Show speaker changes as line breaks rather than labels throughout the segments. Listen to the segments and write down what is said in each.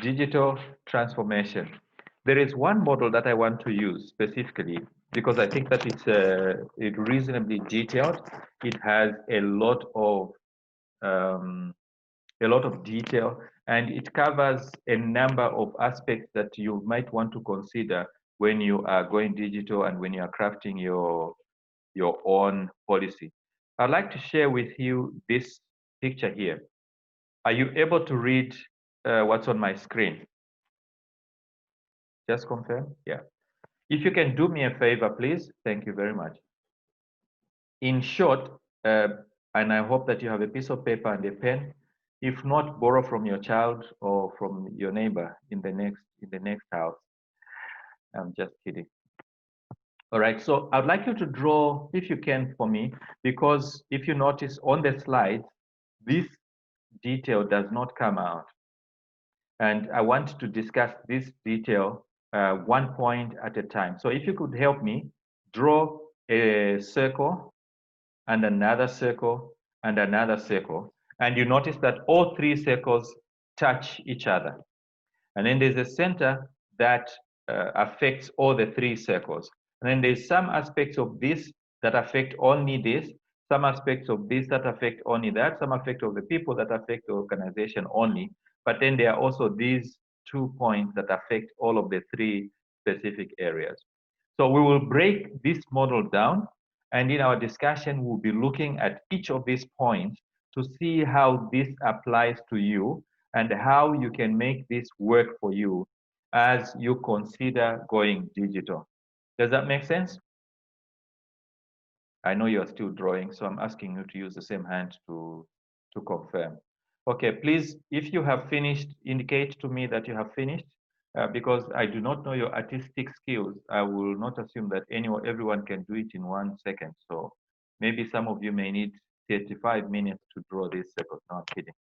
Digital transformation. There is one model that I want to use specifically because I think that it's reasonably detailed. It has um, a lot of detail, and it covers a number of aspects that you might want to consider when you are going digital and when you are crafting your own policy. I'd like to share with you this picture here. Are you able to read what's on my screen? Just confirm. Yeah. If you can do me a favor, please. Thank you very much. In short, uh, and I hope that you have a piece of paper and a pen. If not, borrow from your child or from your neighbor in the next house. I'm just kidding. All right. So I'd like you to draw, if you can, for me, because if you notice on the slide, this detail does not come out. And I want to discuss this detail one point at a time. So if you could help me draw a circle and another circle and another circle, and you notice that all three circles touch each other. And then there's a center that affects all the three circles. And then there's some aspects of this that affect only this, some aspects of this that affect only that, some aspect of the people that affect the organization only. But then there are also these 2 points that affect all of the three specific areas. So we will break this model down, and in our discussion, we'll be looking at each of these points to see how this applies to you and how you can make this work for you as you consider going digital. Does that make sense? I know you're still drawing, so I'm asking you to use the same hand to confirm. Okay, please, if you have finished, indicate to me that you have finished, because I do not know your artistic skills. I will not assume that everyone can do it in 1 second. So maybe some of you may need 35 minutes to draw these circles. No, I'm kidding.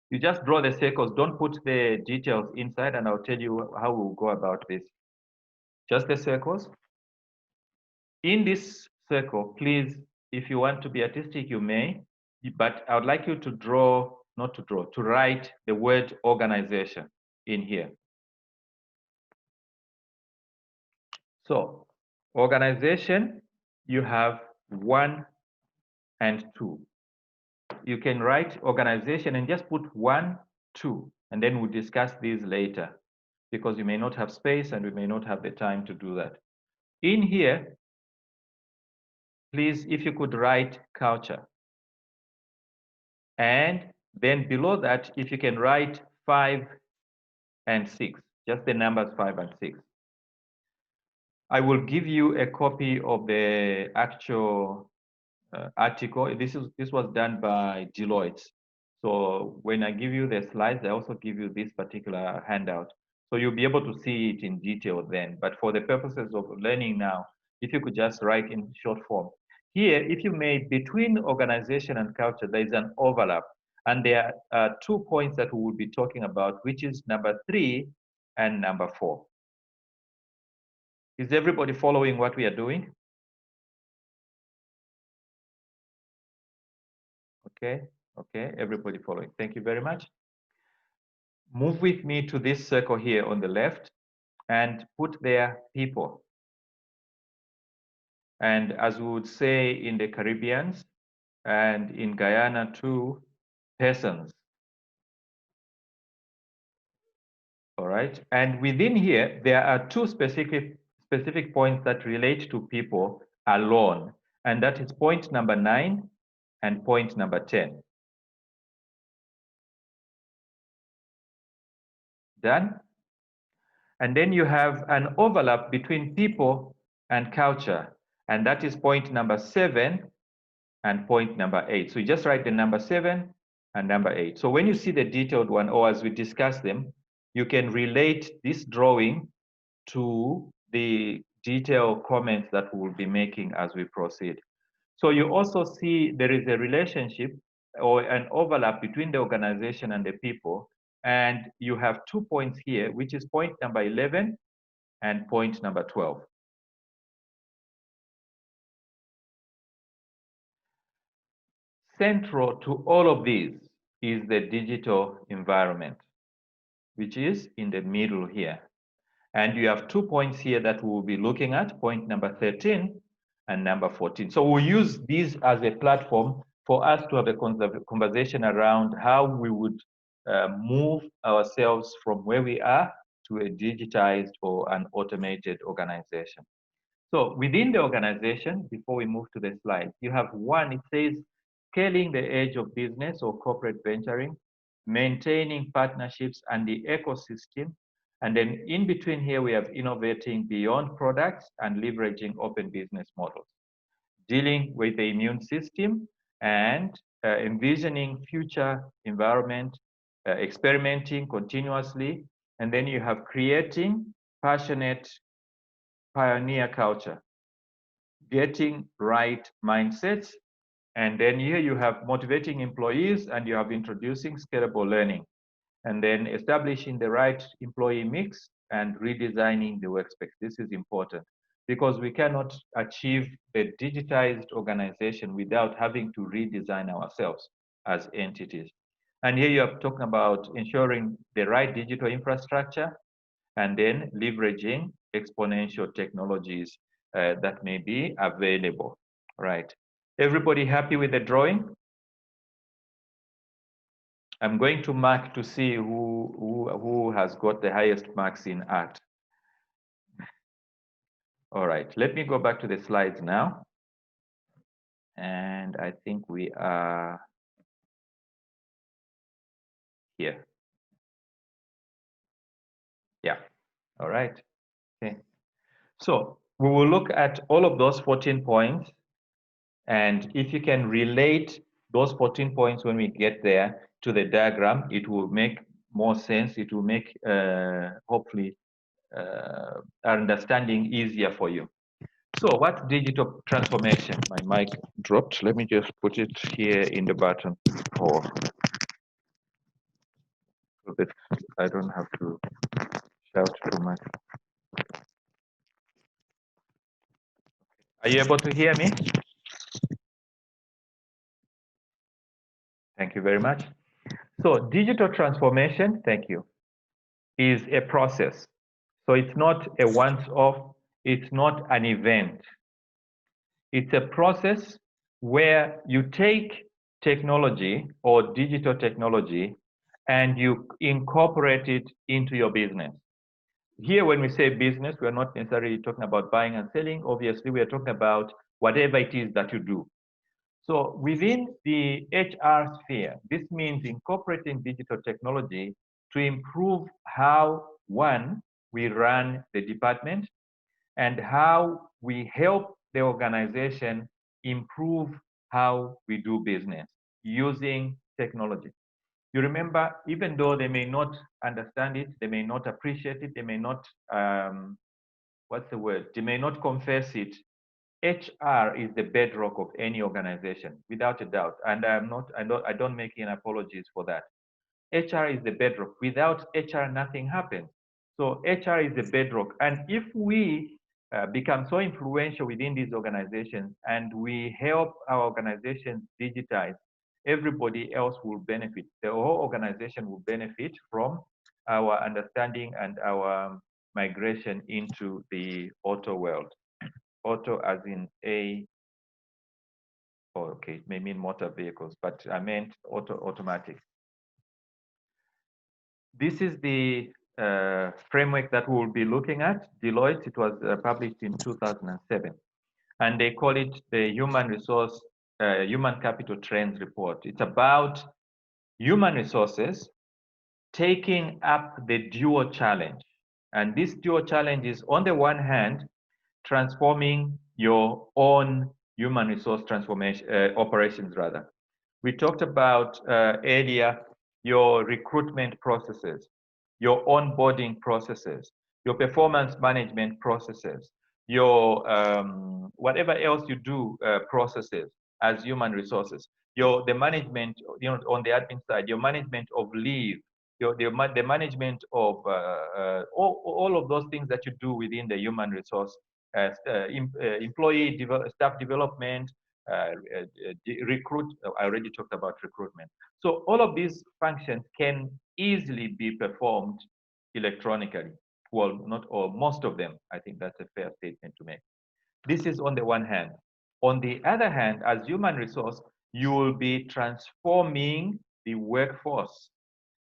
You just draw the circles. Don't put the details inside, and I'll tell you how we'll go about this. Just the circles. In this circle, please, if you want to be artistic, you may, but I would like you to draw, not to draw, to write the word organization in here. So, organization, you have 1 and 2. You can write organization and just put 1, 2, and then we'll discuss these later because you may not have space and we may not have the time to do that. In here, please, if you could write culture. And then below that, if you can write 5 and 6, just the numbers 5 and 6. I will give you a copy of the actual article. This was done by Deloitte. So when I give you the slides, I also give you this particular handout. So you'll be able to see it in detail then. But for the purposes of learning now, if you could just write in short form. Here, if you may, between organization and culture, there is an overlap. And there are 2 points that we will be talking about, which is number 3 and number 4. Is everybody following what we are doing? Okay, okay, everybody following. Thank you very much. Move with me to this circle here on the left and put there people. And as we would say in the Caribbeans and in Guyana too, persons. All right. And within here, there are 2 specific points that relate to people alone. And that is point number 9 and point number 10. Done? And then you have an overlap between people and culture. And that is point number 7 and point number 8. So you just write the number 7 and number 8. So when you see the detailed one, or as we discuss them, you can relate this drawing to the detailed comments that we will be making as we proceed. So you also see there is a relationship or an overlap between the organization and the people. And you have 2 points here, which is point number 11 and point number 12. Central to all of these is the digital environment. which is in the middle here. And you have 2 points here that we'll be looking at, point number 13 and number 14. So we'll use these as a platform for us to have a conversation around how we would move ourselves from where we are to a digitized or an automated organization. So within the organization, before we move to the slide, you have one, it says scaling the edge of business or corporate venturing, maintaining partnerships and the ecosystem. And then in between here, we have innovating beyond products and leveraging open business models, dealing with the immune system and envisioning future environment, experimenting continuously. And then you have creating passionate pioneer culture, getting right mindsets. And then here you have motivating employees and you have introducing scalable learning. And then establishing the right employee mix and redesigning the workspace. This is important because we cannot achieve a digitized organization without having to redesign ourselves as entities. And here you are talking about ensuring the right digital infrastructure and then leveraging exponential technologies that may be available, right? Everybody happy with the drawing? I'm going to mark to see who has got the highest marks in art. All right, let me go back to the slides now. And I think we are here. Yeah, all right, okay. So we will look at all of those 14 points. And if you can relate those 14 points when we get there to the diagram, it will make more sense. It will make, hopefully, our understanding easier for you. So what's digital transformation? My mic dropped. Let me just put it here in the button. Or so that I don't have to shout too much. Are you able to hear me? Thank you very much. So digital transformation, thank you, is a process. So it's not a once-off, it's not an event. It's a process where you take technology or digital technology and you incorporate it into your business. Here, when we say business, we're not necessarily talking about buying and selling. Obviously, we are talking about whatever it is that you do. So within the HR sphere, this means incorporating digital technology to improve how, one, we run the department and how we help the organization improve how we do business using technology. You remember, even though they may not understand it, they may not appreciate it, they may not, what's the word? They may not confess it. HR is the bedrock of any organization, without a doubt. And I don't make any apologies for that. HR is the bedrock. Without HR, nothing happens. So HR is the bedrock. And if we become so influential within these organizations and we help our organizations digitize, everybody else will benefit. The whole organization will benefit from our understanding and our migration into the auto world. Auto as in okay, it may mean motor vehicles, but I meant automatic. This is the framework that we will be looking at. Deloitte, it was published in 2007. And they call it the Human Capital Trends Report. It's about human resources taking up the dual challenge. And this dual challenge is, on the one hand, transforming your own human resource transformation operations rather. We talked about earlier your recruitment processes, your onboarding processes, your performance management processes, your whatever else you do processes as human resources, the management, on the admin side, your management of leave, the management of all of those things that you do within the human resource, employee staff development, recruit. I already talked about recruitment. So all of these functions can easily be performed electronically. Well, not all, most of them. I think that's a fair statement to make. This is on the one hand. On the other hand, as human resource, you will be transforming the workforce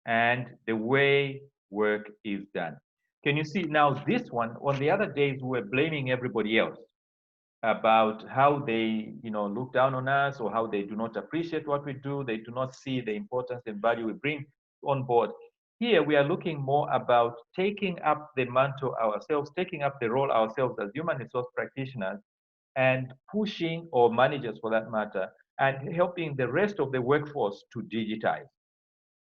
and the way work is done. Can you see now this one? On the other days, we were blaming everybody else about how they, look down on us or how they do not appreciate what we do. They do not see the importance and value we bring on board. Here, we are looking more about taking up the mantle ourselves, taking up the role ourselves as human resource practitioners and pushing, or managers for that matter, and helping the rest of the workforce to digitize.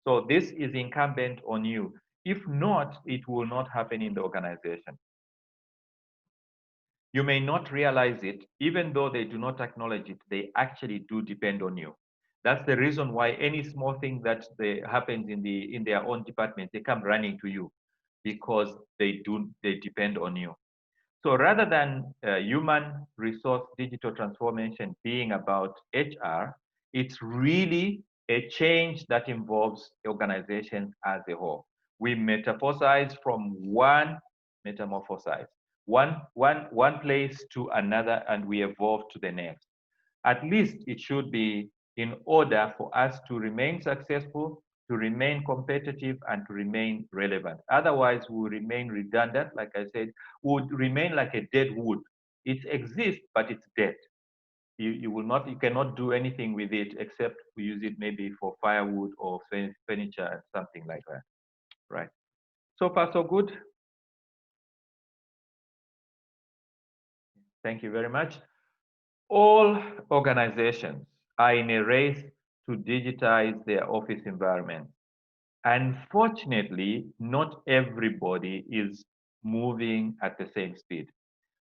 So this is incumbent on you. If not, it will not happen in the organization. You may not realize it, even though they do not acknowledge it, they actually do depend on you. That's the reason why any small thing that happens in their own department, they come running to you because they depend on you. So rather than human resource digital transformation being about HR, it's really a change that involves organizations as a whole. We metamorphosize from one place to another, and we evolve to the next. At least it should be in order for us to remain successful, to remain competitive, and to remain relevant. Otherwise, we will remain redundant. Like I said, we would remain like a dead wood. It exists, but it's dead. You cannot do anything with it except we use it maybe for firewood or furniture and something like that, right? So far, so good. Thank you very much. All organizations are in a race to digitize their office environment. Unfortunately, not everybody is moving at the same speed.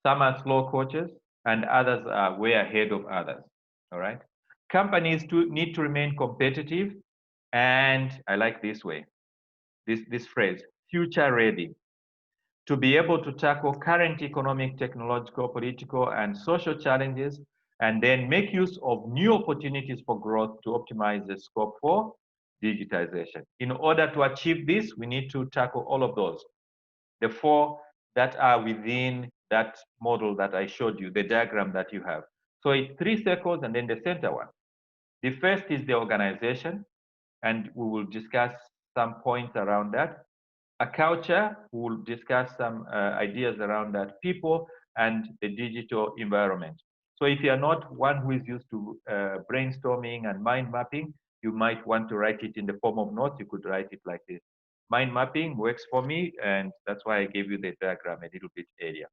Some are slow coaches and others are way ahead of others. All right. Companies need to remain competitive, and I like this phrase, future ready, to be able to tackle current economic, technological, political, and social challenges, and then make use of new opportunities for growth to optimize the scope for digitization. In order to achieve this, we need to tackle all of those. The four that are within that model that I showed you, the diagram that you have. So it's 3 circles and then the center one. The first is the organization, and we will discuss some points around that. A culture, we will discuss some ideas around that, people, and the digital environment. So if you are not one who is used to brainstorming and mind mapping, you might want to write it in the form of notes. You could write it like this. Mind mapping works for me, and that's why I gave you the diagram a little bit earlier.